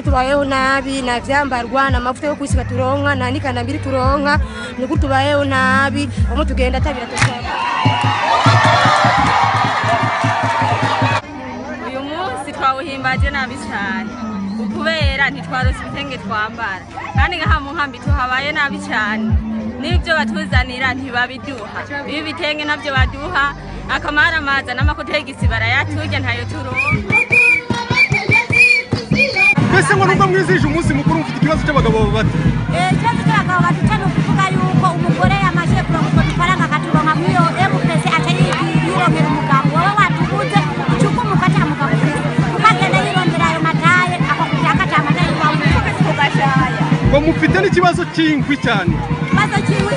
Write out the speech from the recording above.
tubayeho nabi na vyambarwa na mafuta yo kwisiga turonka na nikanambiri turonka nuko tubayeho nabi bamwe tugenda tabira tusaba. Uyu munsi twawuhimbaje nabi cyane kubera ntitwarose ibitenge twambara kandi ngaha mu nkambi tuhabaye nabi cyane n'ibyo batuzanira ntibabiduha ibi bitenge navyo baduha akamara amaza n'amakotegisi barayaturya ntayo turonka. Mbese ngo nubwo mwizije umunsi mukuru mufite ikibazo cy'abagabo bati ikibazo cy'abagabo bati cyane kuvuga yuko umugore yamaje kuronka ifaranga akaturonka mwiyo MPC atari yirongera umugabo wowe watuguze icuko mukata mugabo ukagenda yirondera ayo mataye akakujaka cyamataye kwa mugashaya ngo mufite n'ikibazo cy'inkwi cyane ikibazo cy'inkwi